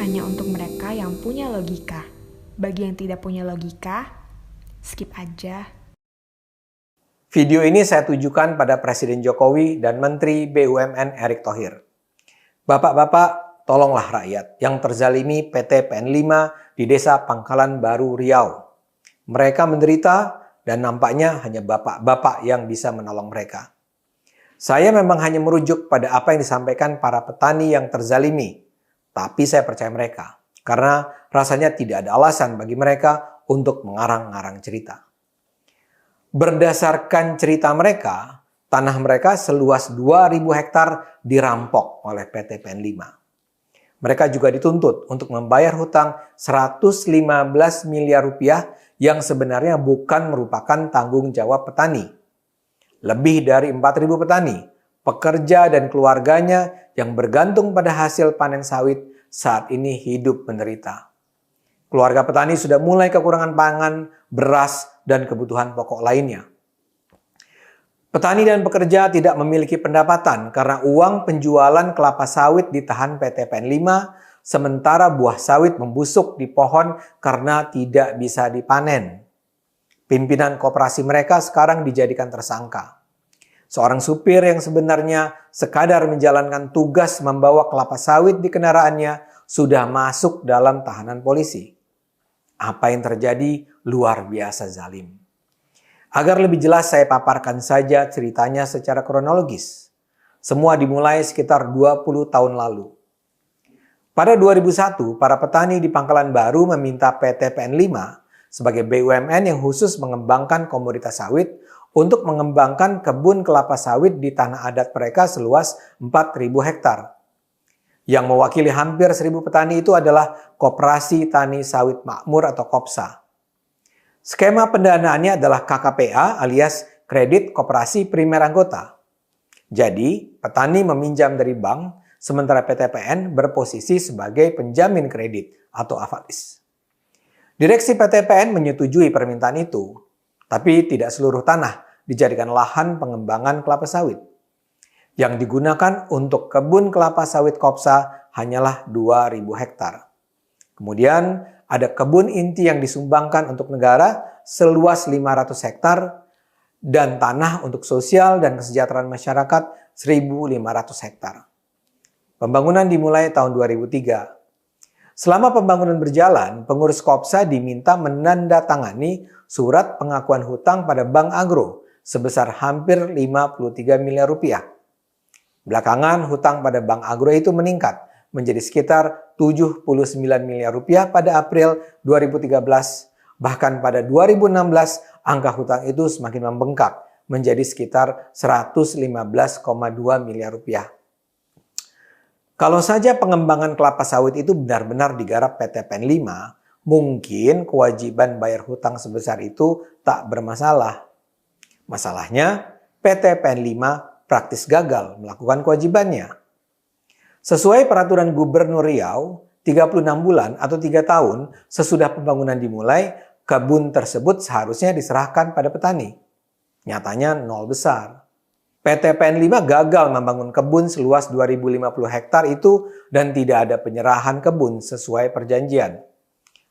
hanya untuk mereka yang punya logika. Bagi yang tidak punya logika, skip aja. Video ini saya tujukan pada Presiden Jokowi dan Menteri BUMN Erick Thohir. Bapak-bapak, tolonglah rakyat yang terzalimi PT PN 5 di Desa Pangkalan Baru, Riau. Mereka menderita dan nampaknya hanya bapak-bapak yang bisa menolong mereka. Saya memang hanya merujuk pada apa yang disampaikan para petani yang terzalimi, tapi saya percaya mereka karena rasanya tidak ada alasan bagi mereka untuk mengarang-ngarang cerita. Berdasarkan cerita mereka, tanah mereka seluas 2.000 hektar dirampok oleh PT PN 5. Mereka juga dituntut untuk membayar hutang 115 miliar rupiah yang sebenarnya bukan merupakan tanggung jawab petani. Lebih dari 4.000 petani, pekerja dan keluarganya yang bergantung pada hasil panen sawit saat ini hidup menderita. Keluarga petani sudah mulai kekurangan pangan, beras, dan kebutuhan pokok lainnya. Petani dan pekerja tidak memiliki pendapatan karena uang penjualan kelapa sawit ditahan PT PN 5, sementara buah sawit membusuk di pohon karena tidak bisa dipanen. Pimpinan koperasi mereka sekarang dijadikan tersangka. Seorang supir yang sebenarnya sekadar menjalankan tugas membawa kelapa sawit di kendaraannya sudah masuk dalam tahanan polisi. Apa yang terjadi luar biasa zalim. Agar lebih jelas saya paparkan saja ceritanya secara kronologis. Semua dimulai sekitar 20 tahun lalu. Pada 2001, para petani di Pangkalan Baru meminta PT PN 5 sebagai BUMN yang khusus mengembangkan komoditas sawit untuk mengembangkan kebun kelapa sawit di tanah adat mereka seluas 4.000 hektar. Yang mewakili hampir 1.000 petani itu adalah Koperasi Tani Sawit Makmur atau KOPSA. Skema pendanaannya adalah KKPA alias Kredit Koperasi Primer Anggota. Jadi, petani meminjam dari bank, sementara PT PN berposisi sebagai penjamin kredit atau avalis. Direksi PT PN menyetujui permintaan itu, tapi tidak seluruh tanah dijadikan lahan pengembangan kelapa sawit. Yang digunakan untuk kebun kelapa sawit KOPSA hanyalah 2.000 hektar. Kemudian ada kebun inti yang disumbangkan untuk negara seluas 500 hektar dan tanah untuk sosial dan kesejahteraan masyarakat 1.500 hektar. Pembangunan dimulai tahun 2003. Selama pembangunan berjalan, pengurus KOPSA diminta menandatangani surat pengakuan hutang pada Bank Agro sebesar hampir 53 miliar rupiah. Belakangan hutang pada Bank Agro itu meningkat menjadi sekitar 79 miliar rupiah pada April 2013. Bahkan pada 2016 angka hutang itu semakin membengkak menjadi sekitar 115,2 miliar rupiah. Kalau saja pengembangan kelapa sawit itu benar-benar digarap PT PN 5, mungkin kewajiban bayar hutang sebesar itu tak bermasalah. Masalahnya PT PN 5 praktis gagal melakukan kewajibannya. Sesuai peraturan Gubernur Riau, 36 bulan atau 3 tahun sesudah pembangunan dimulai, kebun tersebut seharusnya diserahkan pada petani. Nyatanya nol besar. PT PN 5 gagal membangun kebun seluas 2.050 hektar itu dan tidak ada penyerahan kebun sesuai perjanjian.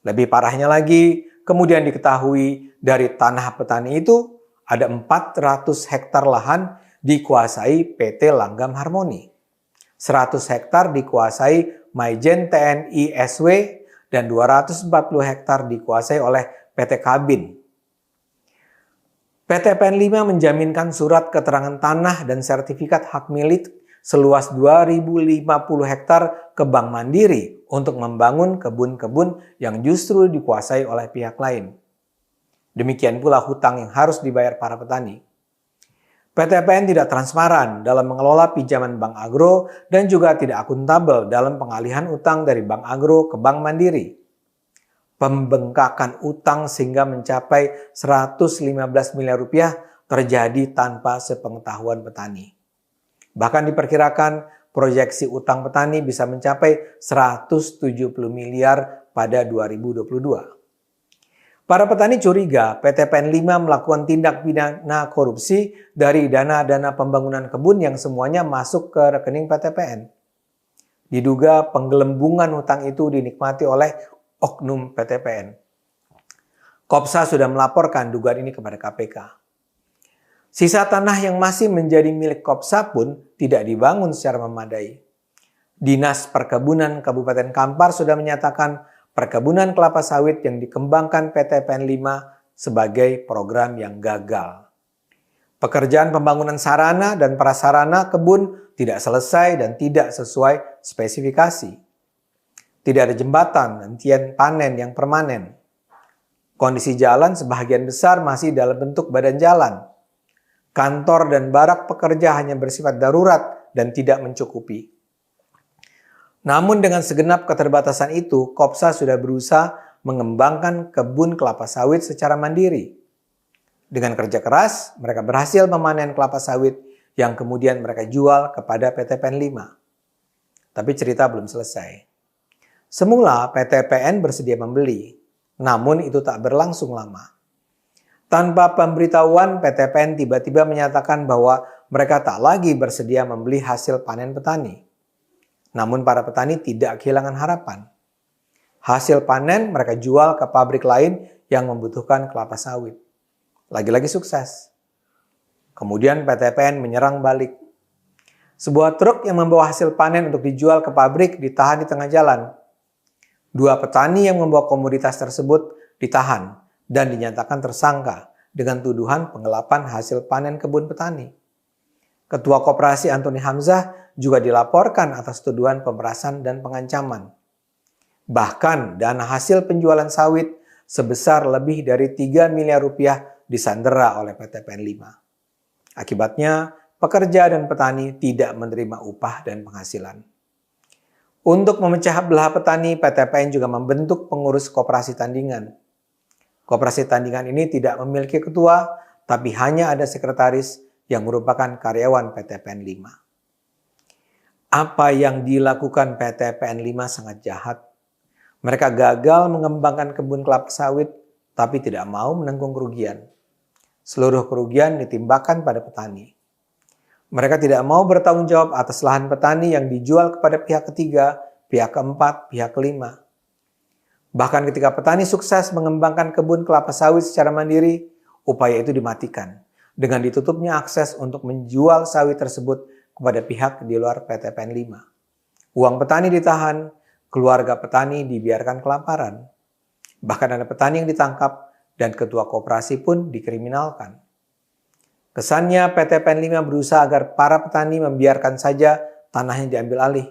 Lebih parahnya lagi, kemudian diketahui dari tanah petani itu ada 400 hektar lahan dikuasai PT Langgam Harmoni. 100 hektar dikuasai Maijen TNI SW dan 240 hektar dikuasai oleh PT Kabin. PT PN 5 menjaminkan surat keterangan tanah dan sertifikat hak milik seluas 2.050 hektar ke Bank Mandiri untuk membangun kebun-kebun yang justru dikuasai oleh pihak lain. Demikian pula hutang yang harus dibayar para petani. PT PN tidak transparan dalam mengelola pinjaman Bank Agro dan juga tidak akuntabel dalam pengalihan utang dari Bank Agro ke Bank Mandiri. Pembengkakan utang sehingga mencapai 115 miliar rupiah terjadi tanpa sepengetahuan petani. Bahkan diperkirakan proyeksi utang petani bisa mencapai 170 miliar pada 2022. Para petani curiga PT PN 5 melakukan tindak pidana korupsi dari dana-dana pembangunan kebun yang semuanya masuk ke rekening PT PN. Diduga penggelembungan hutang itu dinikmati oleh oknum PTPN. Kopsa sudah melaporkan dugaan ini kepada KPK. Sisa tanah yang masih menjadi milik Kopsa pun tidak dibangun secara memadai. Dinas Perkebunan Kabupaten Kampar sudah menyatakan perkebunan kelapa sawit yang dikembangkan PTPN 5 sebagai program yang gagal. Pekerjaan pembangunan sarana dan prasarana kebun tidak selesai dan tidak sesuai spesifikasi. Tidak ada jembatan dan tiang panen yang permanen. Kondisi jalan sebagian besar masih dalam bentuk badan jalan. Kantor dan barak pekerja hanya bersifat darurat dan tidak mencukupi. Namun dengan segenap keterbatasan itu, Kopsa sudah berusaha mengembangkan kebun kelapa sawit secara mandiri. Dengan kerja keras, mereka berhasil memanen kelapa sawit yang kemudian mereka jual kepada PTPN 5. Tapi cerita belum selesai. Semula PTPN bersedia membeli, namun itu tak berlangsung lama. Tanpa pemberitahuan, PTPN tiba-tiba menyatakan bahwa mereka tak lagi bersedia membeli hasil panen petani. Namun para petani tidak kehilangan harapan. Hasil panen mereka jual ke pabrik lain yang membutuhkan kelapa sawit. Lagi-lagi sukses. Kemudian PTPN menyerang balik. Sebuah truk yang membawa hasil panen untuk dijual ke pabrik ditahan di tengah jalan. 2 petani yang membawa komoditas tersebut ditahan dan dinyatakan tersangka dengan tuduhan penggelapan hasil panen kebun petani. Ketua Koperasi Antoni Hamzah juga dilaporkan atas tuduhan pemerasan dan pengancaman. Bahkan dana hasil penjualan sawit sebesar lebih dari 3 miliar rupiah disandera oleh PTPN 5. Akibatnya, pekerja dan petani tidak menerima upah dan penghasilan. Untuk memecah belah petani, PTPN juga membentuk pengurus koperasi tandingan. Koperasi tandingan ini tidak memiliki ketua, tapi hanya ada sekretaris yang merupakan karyawan PTPN 5. Apa yang dilakukan PTPN 5 sangat jahat. Mereka gagal mengembangkan kebun kelapa sawit, tapi tidak mau menanggung kerugian. Seluruh kerugian ditimbangkan pada petani. Mereka tidak mau bertanggung jawab atas lahan petani yang dijual kepada pihak ketiga, pihak keempat, pihak kelima. Bahkan ketika petani sukses mengembangkan kebun kelapa sawit secara mandiri, upaya itu dimatikan dengan ditutupnya akses untuk menjual sawit tersebut kepada pihak di luar PTPN 5. Uang petani ditahan, keluarga petani dibiarkan kelaparan. Bahkan ada petani yang ditangkap dan ketua koperasi pun dikriminalkan. Kesannya PTPN 5 berusaha agar para petani membiarkan saja tanahnya diambil alih.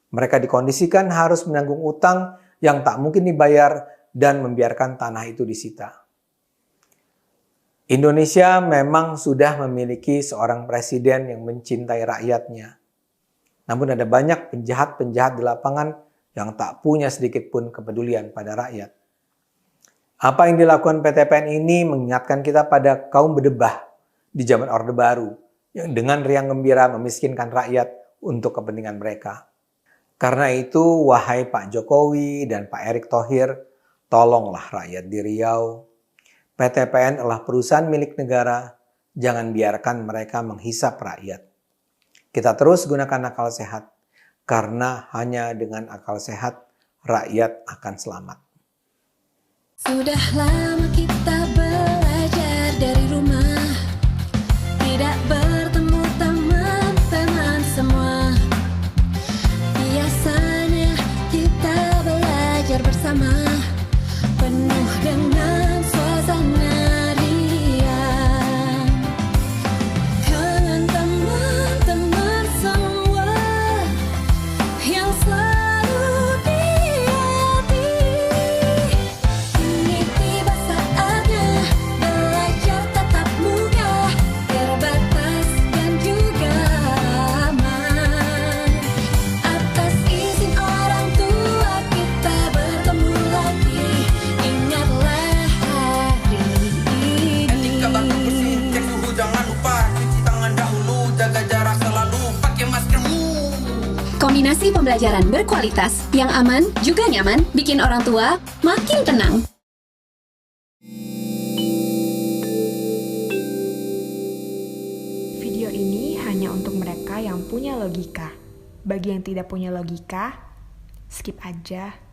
Mereka dikondisikan harus menanggung utang yang tak mungkin dibayar dan membiarkan tanah itu disita. Indonesia memang sudah memiliki seorang presiden yang mencintai rakyatnya. Namun ada banyak penjahat-penjahat di lapangan yang tak punya sedikit pun kepedulian pada rakyat. Apa yang dilakukan PTPN ini mengingatkan kita pada kaum berdebah di zaman Orde Baru yang dengan riang gembira memiskinkan rakyat untuk kepentingan mereka. Karena itu, wahai Pak Jokowi dan Pak Erick Thohir, tolonglah rakyat di Riau. PTPN adalah perusahaan milik negara, jangan biarkan mereka menghisap rakyat. Kita terus gunakan akal sehat, karena hanya dengan akal sehat, rakyat akan selamat. Sudah lama kita belajar dari rumah, tidak bertemu teman-teman semua. Biasanya kita belajar bersama, penuh dengan suasana riang. Kangen teman-teman semua yang selalu di hati. Kini tiba saatnya belajar tatap muka, terbatas dan juga aman. Atas izin orang tua kita bertemu lagi, ingatlah hari ini. Etika baku bersih, cek suhu jangan lupa, cuci tangan dahulu, jaga jarak selalu, pakai maskermu. Kombinasi pembelajaran berkualitas yang aman juga nyaman bikin orang tua makin tenang. Video ini hanya untuk mereka yang punya logika. Bagi yang tidak punya logika, skip aja.